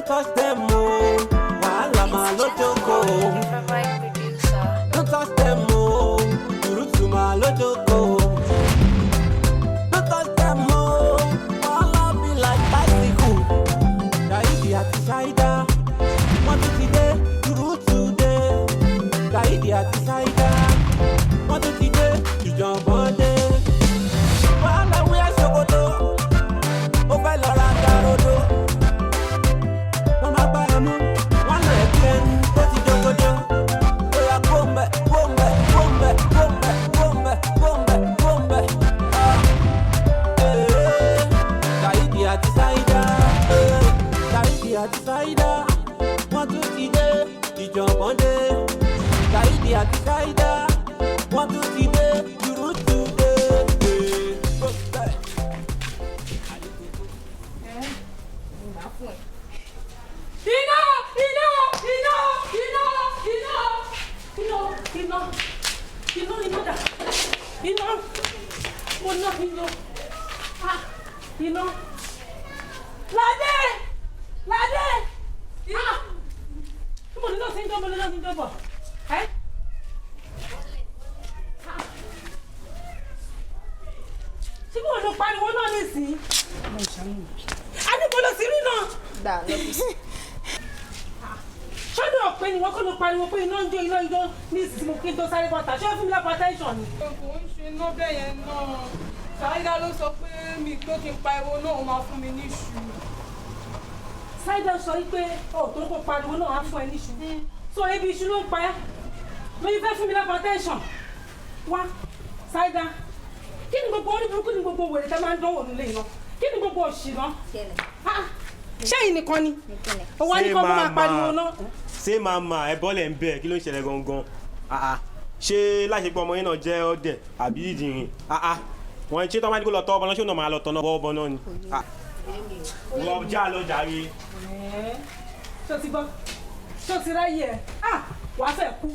Don't touch them, oh. Wahala ma lojoko. Don't touch them, oh. Urutu ma lojoko. Don't touch them, oh. Wahala be like bicycle. Kaidi ati saida. Want to today, Urutu day. Kaidi ati saida. Want to today, you jump on day. Wahala we are sokoto. Over Laura Garodo. Mama Bayamu, one again, but you don't go. We are bombe, bombe, bombe, bombe, bombe, bombe, bombe. Kaidi ati saida, Kaidi ati saida. Want to see the jump on day. Kaidi ati saida. Want to see the you root today. Ṣọ́dọ̀ ọ̀pẹ ni wọ́n kọ́ ló pariwo pé iná ń jó ní ìsinmi kí n tó sáré bọ́ta ṣé ó fún mi lápá tẹ́ńṣọ̀n ni. Kò ń ṣe iná bẹ́ẹ̀ yẹn náà. Ṣáídá ló sọ pé mi tó kí n pariwo náà ó máa fún mi ní iṣu. Ṣáídá sọ pé tó kó pariwo náà á fún ẹ níṣu. So ebi iṣu ló ń pa ẹ́. Lóyún fẹ́ fún mi lápá tẹ́ńṣọ̀n. Wá Ṣáídá, kí ni gbogbo orí burúkú ni gbogbo wèrè tẹ́ máa ń dánwò nílé iná? Kí ni gbogbo òṣì náà? Ṣé yìí nìkan ni? Ó wá ní kọ́ bó máa pariwo náà. Ṣé màmá ẹ bọ́lẹ̀ ń bẹ̀ kí ló ń ṣẹlẹ̀ gangan? Ṣé láṣepọ̀ ọmọ yẹn náà jẹ́ ọdẹ àbí ìdìrín? Wọ́n ṣé tọ́ máa ní kó lọ tọ́ ọbọ náà ṣé òun náà máa lọ tọ́ náà bọ́ ọbọ náà ni? Wọ́n já lọ jàre. Ṣé o ti gbọ́? Ṣé o ti ráyè ẹ̀? Wàá fẹ́ kú.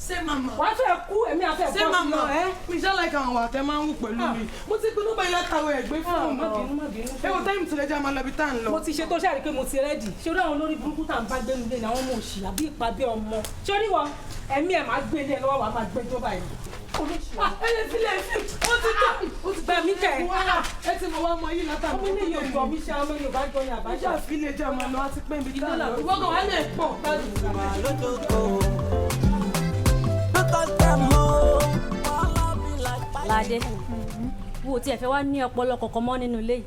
Ṣé màmá? Wàá fẹ́ kú èmi àfẹ́ bọ́ sí Ṣé màmá? lọ. Mi ṣá láìka àwọn àtẹ máa ń wù pẹ̀lú mi. Mo ti pinnu báyìí látàwọn ẹ̀gbẹ́ fún mi. Má bínú. Ẹ wo táìmù tilẹ̀ jẹ́ àmọ́ lọ́bi tá à ń lọ. Mo ti ṣe tó ṣàrí pé mo ti rẹ́dì. Ṣé orí àwọn olórí burúkú tá à ń bá gbé nílé ni àwọn ọmọ òṣì àbí ìpàdé ọmọ? Ṣé orí wọn ẹ̀mí ẹ̀ máa gbé ilé ẹ lọ́wọ́ wàá máa gbé tó báyìí? Ẹyẹ sílẹ̀ sí, ó ti tọ́. Ó ti Bẹ́ẹ̀ mi kẹ̀. Ẹ ti mọ̀ wá ọmọ yìí látàwọn. Ọmọ ilé yóò jọ mí ṣe àwọn Yorùbá jọ ní àbájá. Ìjà ìfilẹ̀ jẹ́ ọmọ lọ, a ti pẹ́ ibi tá à ń lọ. Ìwọ́gàn wà lè pọ̀. Ládé, wo tí ẹ fẹ́ wá ní ọpọlọ kọ̀ọ̀kan mọ́ nínú ilé yìí.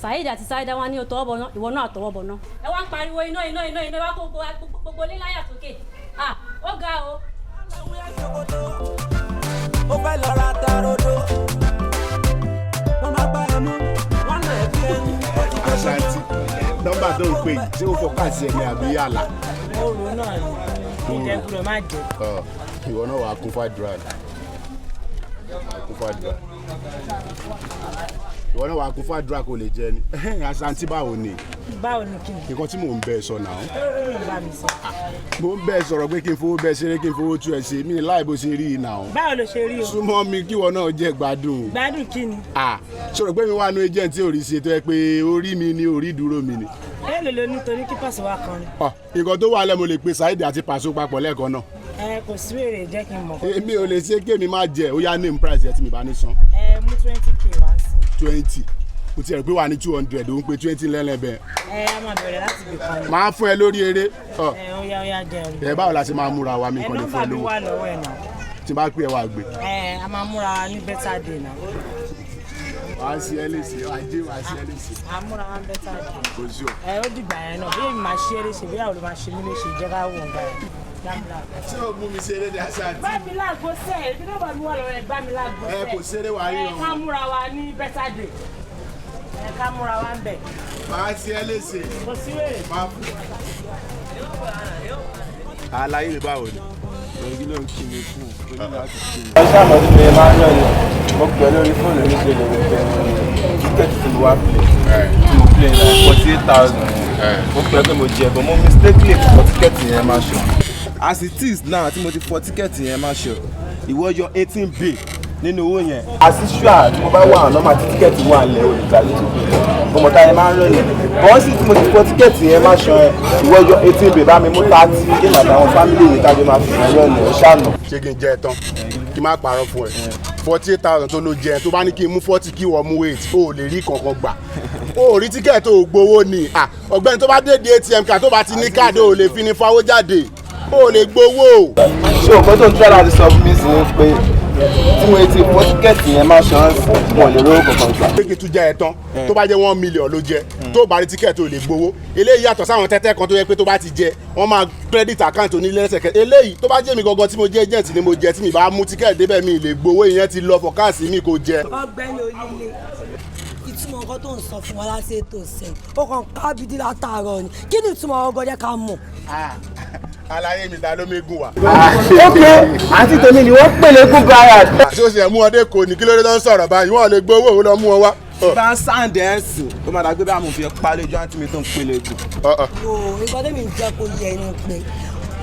Saheed àti Saida wá ní o tọwọ́ bọ̀ náà, ìwọ náà tọwọ́ bọ̀ náà. Ẹ wá ń pariwo iná wá kó gbogbo ilé láyà sókè. Ó ga o. Ó fẹ́ lọ ra tarodo. Wọ́n máa gbá ẹnu, wọ́n náà ẹ̀ bí ẹni. Àṣàntì, nọ́mbà tó ń pè yìí, ṣé ó fọkàsí ẹ̀mí àbí àlà? Mo rò náà ni, kí n jẹ́ kúrò má jẹ. Ìwọ náà wàá kún fàdúrà. Ìwọ náà wàá kún fàdúrà kò lè jẹ ni. Àṣàntì báwo ni? Báwo ni kí ni? Nǹkan tí mò ń bẹ sọ náà. Bá mi sọ. Mo ń bẹ sọ̀rọ̀ pé kí n fowó bẹ ṣeré kí n fowó tú ẹ ṣe mí láì bó ṣe rí i náà. Báwo ló ṣe rí o? Súnmọ́ mi kí ìwọ náà jẹ́ gbádùn. Gbádùn kí ni? Sọ̀rọ̀ pé mi wà nú agent tí ò rí ṣe tó yẹ pé orí mi ni orí dúró mi ni. Èlò ló nítorí kí Pàṣẹ wá kan ni. Nǹkan tó wà lẹ́ mo lè pe Saheed àti Pàṣẹ papọ̀ lẹ́ẹ̀kan náà. Kò sí wèrè jẹ́ kí n mọ̀. Èmi ò lè ṣe kémi má jẹ ó yá name price ẹ tí mi bá ní san. Mú 20k wá sí. 20 mo ti rẹ̀ pé wà ní 200 òun pé 20 lẹ́lẹ́bẹ̀. A máa bẹ̀rẹ̀ láti bì kan. Máa fún ẹ lórí eré. Ó yá jẹun. Báwo la ṣe máa múra wa mi kan lè fẹ́ Nọ́mbà mi lówó. wà lọ́wọ́ ẹ̀ náà. Tí bá pè ẹ wá gbé. A máa múra ní better day náà. Wàá sí ẹ léṣe, wàá sí ẹ léṣe. A múra wá better day. Kò sí o. Ó dìgbà yẹn náà bí èmi máa ṣe eré ṣe bí àwọn olùmọ̀ ṣe mí lè ṣe ìjọba wò ń gbà yẹn. Ṣé o mú mi ṣeré ní Àṣàntì? Bá mi láàgbo sẹ́ẹ̀, ibi náà bá mi wà lọ́wọ́ ẹ̀ gbá mi láàgbo sẹ́ẹ̀. Kò ṣeré wàá rí ọ̀hún. Ká múra wa ní better day. Ká múra wa ń bẹ̀. Màá sí ẹ léṣe. Kò sí wèrè. Máa fún. Àlàyé mi báwo ni? Èyí ló ń kí mi fún un láti kí mi. Ẹ ṣáà mọ̀ sí mi máa ń yàn ní mo pẹ̀ lórí fóònù mi ṣe lè rí pé tíkẹ́ẹ̀tì tí mo wá play tí mo play like 48,000 mo pẹ̀ pé mo jẹ bọ̀ mo mistakenly fọ tíkẹ́ẹ̀tì yẹn máa ṣọ. As it is now tí mo ti fọ tíkẹ́ẹ̀tì yẹn máa ṣọ ìwọ yọ 18 bay nínú owó yẹn àṣìṣúà tí mo bá wà nọ́mà tí tíkẹ́ẹ̀tì wà lẹ̀ ò lè gbà létí ọmọ táyé máa ń rẹ̀ yẹn bọ́n sì tí mo ti fọ tíkẹ́ẹ̀tì yẹn má ṣan ẹ ìwọ yọ 18 bèbá mi mú 30 kí n àtàwọn fámìlì mi kájọ máa fi ẹ̀rọ ẹ̀ ọ̀ ṣàánú. ṣé kí n jẹ ẹ tán kí n má parọ́ fún ẹ 48,000 tó ló jẹ tó bá ní kí n mú 40 kí wọ́n mú 8 o ò lè rí kankan gbà o ò rí tíkẹ́ẹ̀tì ò gbowó ni ọ̀gbẹ́ni tó bá dé di ATM card tó bá ti ní káàdì ò lè fi ní fáwọ́ jáde o ò lè gbowó. ṣé òkú tó ń tẹ́ láti sọ fún mi sí ni pé tí mo ti fọ tíkẹ́ẹ̀tì yẹn má ṣan wọn lè rówó kankan gbà. pé kí n tún jẹ ẹ tán tó bá jẹ 1 million ló jẹ tó bá rí tíkẹ́ẹ̀tì ò lè gbowó eléyìí yàtọ̀ sáwọn tẹ́tẹ́ kan tó yẹ pé tó bá ti jẹ wọ́n máa credit account onílé lẹ́sẹ̀kẹ́ eléyìí tó bá jẹ́ mi gangan tí mo jẹ́ agent ni mo jẹ tí mi bá mú tíkẹ́ẹ̀tì débẹ̀ mi lè gbowó ìyẹn ti lọ fọkáàsì mi kò jẹ. ọ̀gbẹ́ni onílé ìtumọ̀ nǹkan tó ń sọ fún wa láti ètò ìsẹ̀yìn ó kàn kábídí látàárọ̀ ni kí ni ìtumọ̀ ọgọ́ jẹ́ ká mọ̀. àlàyé mi ta ló mégun wa. ok àǹtí tèmi ni wọ́n pèlè kú garage. àti oṣù ẹ̀mú ọdẹ kò ní kí ló dé tó ń sọ̀rọ̀ báyìí wọ́n lè gbowó òun lọ mú wọn wá. bá ń sáǹdẹ̀ ẹ̀ sìn ó máa dàgbé bá mo fi pálí ojú àǹtí mi tó ń pèlè kù. o nǹkan tẹ́mi jẹ́ kó yẹ ẹni pé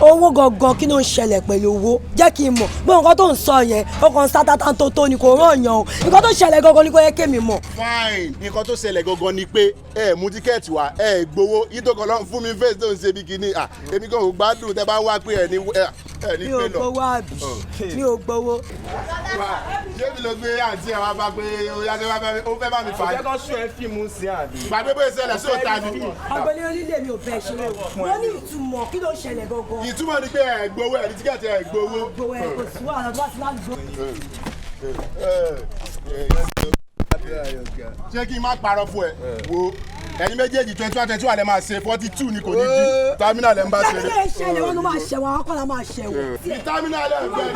owó gangan kí ló ń ṣẹlẹ̀ pẹ̀lú owó jẹ́ kí n mọ̀ bí nǹkan tó ń sọ yẹn ó kàn sátátá tó ní kò rán yàn o nǹkan tó ṣẹlẹ̀ gangan ni kò yẹ kémi mọ̀. fine nǹkan tó ṣẹlẹ̀ gangan ni pé ẹ mú tíkẹ́ẹ̀tì wá ẹ gbowó yìí tó kàn lọ fún mi fèsì tó ń ṣe bí kinní èmi kàn ò gbádùn tẹ bá wá pé ẹ ní pé lọ. mi ò gbowó àbí mi ò gbowó. ṣé mi ló gbé àǹtí ẹ wá bá pé ó fẹ́ bá mi fà á. ọ̀jẹ̀ kan sún ẹ fíìmù sí àbí. gbàgbé bóyá ṣẹlẹ̀ sí òta ni. àgbẹ̀lẹ̀ onílé mi ò bẹ̀ ṣe wọ́n ní ìtumọ̀ kí ló ṣẹlẹ̀ gangan. ìtumọ̀ ni pé ẹ gbowó ẹ ní tíkẹ́ẹ̀tì ẹ gbowó. gbowó ẹ kò sí wàhálà tó bá ti láti gbó. ṣé kí n má parọ́ fún ẹ wo ẹ̀yin méjèèjì 21 lẹ máa ṣe 42 ni kò ní dín támínà lẹ ń bá ṣeré. támínà ṣẹlẹ̀ wọn ló máa ṣẹ̀wọ̀n àwọn kọ́lá máa ṣẹ̀wọ̀n. támínà lẹ ń bẹ̀rẹ̀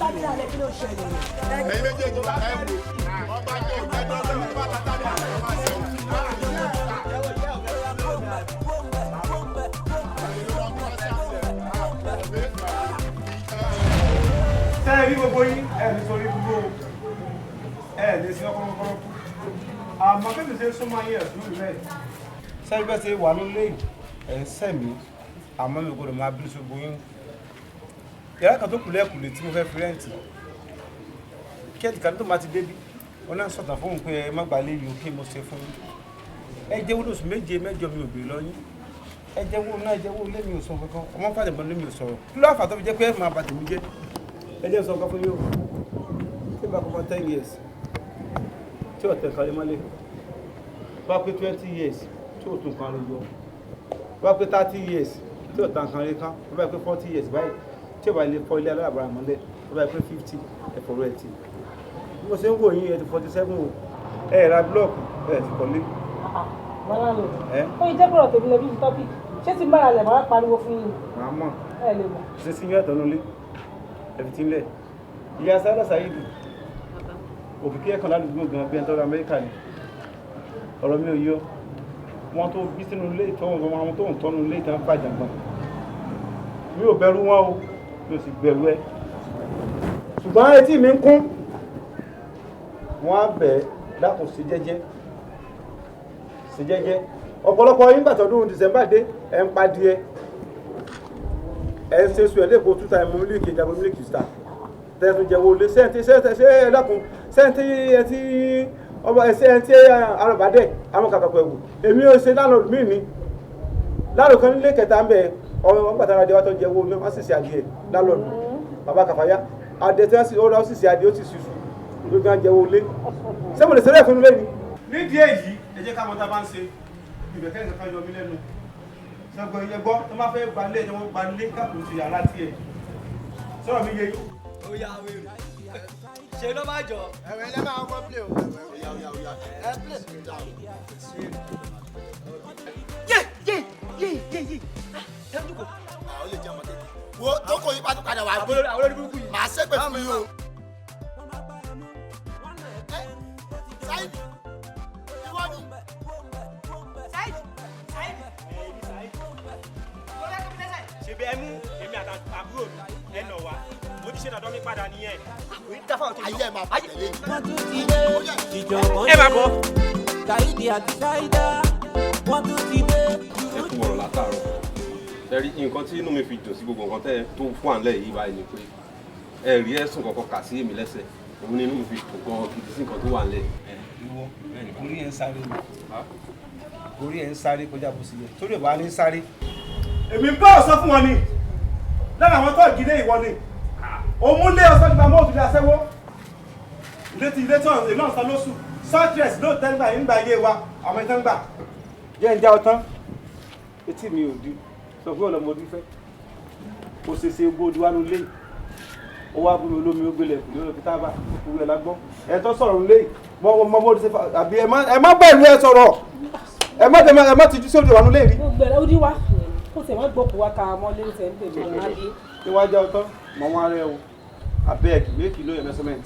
támínà lẹ kí ló ṣẹlẹ̀. ẹ̀yin méjèèjì wà ẹ̀ wò ọba tó ẹjọ́ lọ́wọ́ tó bá ta támínà lẹ máa ṣẹ̀wọ̀n. tẹ́ ẹ rí gbogbo yín ẹ ní sórí gbogbo ẹ ní sí ọkọ̀ọ̀kọ̀ àmọ́ kí ni ṣe súnmọ́ ayé ẹ̀ lórí bẹ́ẹ̀. sẹ́yìn bẹ́ẹ̀ ṣe wà nílé ẹ̀ ń sẹ̀mí àmọ́ mi gbọ́dọ̀ máa bí ṣogbo yín. yàrá kan tó kù lẹ́kùnlé tí mo fẹ́ fi rẹ́ǹtì kẹ́ẹ̀tì kan tó máa ti débí wọn náà sọ̀tàn fóun pé ẹ má gbà lé yìí òkè mo ṣe fún yín. ẹ jẹ́ wúlò oṣù méje mẹ́jọ mi ò béèrè lọ yín ẹ jẹ́ wúlò náà ẹ jẹ́ wúlò lẹ́mi ò sọ kankan ọmọ fàdébọn lẹ́mi ò sọ̀rọ̀ kí ló àfà tó fi jẹ́ pé ẹ máa bà tèmi jẹ́ ẹ jẹ́ sọ nǹkan fún yóò tí bá kọ́kọ́ 10 years tí ọ̀tẹ̀ kan lè mọ́lẹ̀ bá pé 20 years tí ò tún kan lè yọ bá pé 30 years tí ọ̀tẹ̀ kan lè kán bá pé 40 years báyìí tí ò bá lè fọ ilé alábàárà mọ́lẹ̀ bá pé 50 ẹ̀fọ̀rọ̀ ẹ̀tì bí mo ṣe ń wò yín ẹ̀ ti 47 o ẹ̀ ra blọọkù ẹ̀ ti kọ́lé. mọ́lá lò ó yìí jẹ́ kúrò tèmi lẹ́bí tọ́pì ṣé ti bára lẹ̀ máa pariwo fún yín. màá mọ̀ ẹ lè mọ̀. ṣe sí yín ẹ̀tọ́ nulẹ̀ ẹ̀fìtínlẹ̀ ìyá sáyẹ́dà sáyẹ́dù òkìkí ẹ̀kan ládùúgbò gan bí ẹni tó ra Amẹ́ríkà ni ọ̀rọ̀ mi ò yọ wọn tó bí sínú ilé ìtọ́wọ̀n àwọn tó ń tọ́nu ilé ìtàn fàjàngbọ̀n mi ò bẹ̀rù wọn o mi ò sì bẹ̀rù ẹ ṣùgbọ́n etí mi ń kún wọn á bẹ̀ dákun sí jẹ́jẹ́ ọ̀pọ̀lọpọ̀ yín gbàtọ́dún December dé ẹ̀ ń padìẹ ẹ̀ ń ṣe sùn ẹ̀ lẹ́kọ̀ọ́ 2 times mílíkì ìjàmbá mílíkì star tẹ̀sùn jẹ̀wò lé sẹ́ǹtì ẹ̀dàkùn sẹ́ǹtì ẹ̀tí ọba ẹ̀sẹ̀ǹtì arọ̀bàdẹ̀ àwọn kàkàkọ̀ ẹ̀wù èmi ò ṣe lánàá mí ni lánàá kan nílé kẹta ń bẹ ọmọ pàtàkì adé wa tó jẹ́wọ́ ní wọ́n sì ṣe adìẹ lánàá bàbá kàfáyà adé tí wọ́n sì ṣe adìẹ ó sì ṣùṣù ló gbọ́n jẹ́wọ́ lé ṣé mo lè ṣeré fún mi lẹ́ni. nídìí èyí ẹ jẹ́ káwọn tá a bá ń ṣe ìbẹ̀kẹ́ nǹkan yọ mí lẹ́nu ṣàgbọ́n ìyẹn gbọ́ tó máa fẹ́ gbalé ẹ̀ wọ́n gbalé káàkiri ṣe yàrá tiẹ̀ sọ̀rọ̀ mi yẹ yìí. Oya wèrè ṣe ló máa jọ. ẹ̀wẹ̀ lẹ́ máa kọ́ play o. ẹ play. yé ẹ dúkọ. ó lè jẹ́ ọmọdé. wo tó kò yí padà wá bí. àwọn olórí burúkú yìí. màá ṣépè fún yín o. Sáyidì ìwọ ni. Sáyidì ṣebí ẹ mú èmi àtàbúrò mi ẹ nà wá mo ti ṣe dandan mi padà nìyẹn. ayé ẹ máa bàjẹ́ lẹ́yìn. wọ́n tún ti dé ìjọ̀wọ́ ẹ máa bọ̀. Saidi àti Saida wọ́n tún ti dé. ẹ kú ọ̀rọ̀ látàárọ̀ ẹ̀rí nǹkan tí inú mi fi dùn sí gbogbo nǹkan tẹ́ tó fún àǹlẹ̀ yìí báyìí ni pé ẹ̀rí ẹ̀sùn kọ̀ọ̀kan kà sí èmi lẹ́sẹ̀ òun nínú mi fi kọ̀ọ̀kan kìkì sí nǹkan tó wà nílẹ̀. ìwọ orí ẹ̀ ń sáré ni orí ẹ̀ ń sáré kọjá bó ṣe yẹ torí ìwà ní sáré. èmi bá ọ sọ fún wọn ni lára àwọn tó ìdílé ìwọ ni òun lé ọsọ nípa mọ́ọ̀tù ilé aṣẹ́wó ilé tí ọ̀sẹ̀ náà san lóṣù sọ́ọ̀tìrẹ̀sì ló tẹ́ nígbà nígbà ayé wa àwọn ìtàn gbà jẹ́ ń já ọtán etí mi ò di sọ fún ọlọmọdún fẹ́ kò ṣe ṣe gbóòdù wánú lé ó wá bú mi olómi ó gbélé kùlé ó fi tábà kúrú ẹ̀ lágbọ́n ẹ̀ tó sọ̀rọ̀ lé mọ́ ṣe àbí ẹ má bẹ̀rù ẹ sọ̀rọ̀ ẹ má tijú sórí wánú lé rí. gbẹ̀rẹ̀ ó dí wá kó sì má gbọ́ kó wá ka mọ́ lé ṣe ń tèmi ọ̀nà dé. ní wá já ọtán mọ wọn rẹ o abeg make you know your measurement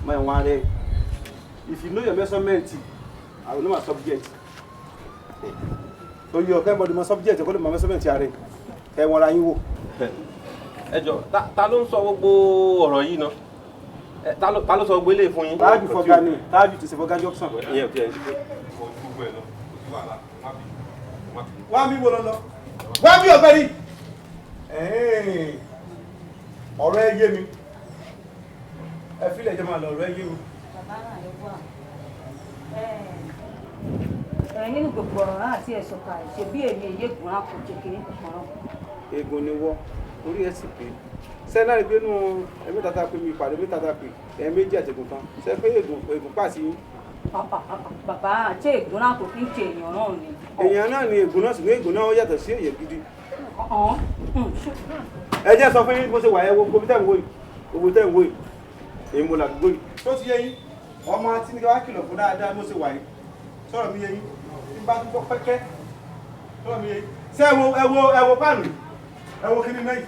mọ ẹ wọn rẹ if you know your measurement I will know my subject so you okay body my subject kó lè mọ measurement rẹ ẹ wọn ra yín wò. ẹ jọ ta ló ń sọ gbogbo ọ̀rọ̀ yìí náà ta ló sọ gbogbo eléyìí fún yín. táàbì fọgá ni táàbì ti ṣe fọgá junction. ìyẹn ò tiẹ̀ ń ṣe. wá mi wo lọ wá mi ọ̀gbẹ́ni ọ̀rọ̀ ẹ yé mi ẹ fílẹ̀ jẹ́ máa lọ ọ̀rọ̀ ẹ yé mi. nínú gbogbo ọ̀rọ̀ náà àti ẹ̀sùn kan ṣe bí èmi èyí ègùn á kò kékeré kankan. egun ni wọ́ orí ẹ̀ sì pé sẹ́nà rí gbénú ẹ̀mí tata pé mi ìpàdé mi tata pé ẹ̀ méjì àtẹ̀gùn kan ṣe pé ègùn pàṣẹ yín. bàbá àti ègùn náà kò kí ń ṣe èèyàn náà ni. èèyàn náà ni ègùn náà sì ní ègùn náà ó yàtọ̀ sí èèyàn gidi. ẹ jẹ́ sọ fún yín bó ṣe wà ẹ wo gbogbo tẹ̀ ń wò yìí gbogbo tẹ̀ ń wò yìí èyí mo làdúgbò yìí. tó ti yé yín ọmọ tí ní ká wá kìlọ̀ fún dáadáa bó ṣe wà yìí sọ̀rọ̀ mi yé yín bí bá tún gbọ́ pẹ́kẹ́ sọ̀rọ̀ mi yé yín ṣé ẹ wo páànù ẹ wo kí ni náà yìí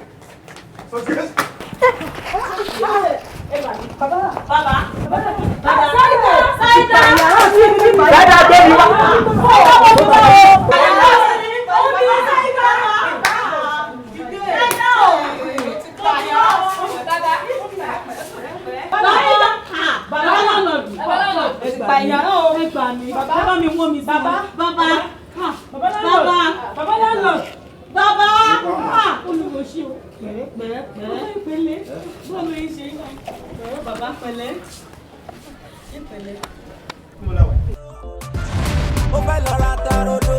tó ti yé. Sáyidá gbé mi wá. Bàbá mi wọ́n mi sí. Bàbá lánàá. Bàbá olùwòsí o. Pẹ̀lẹ́ ìpele bọ́ọ̀lù yìí ṣe pẹ̀lẹ́ bàbá pẹ̀lẹ́ ìpele. Ó fẹ́ lọ ra tarodo.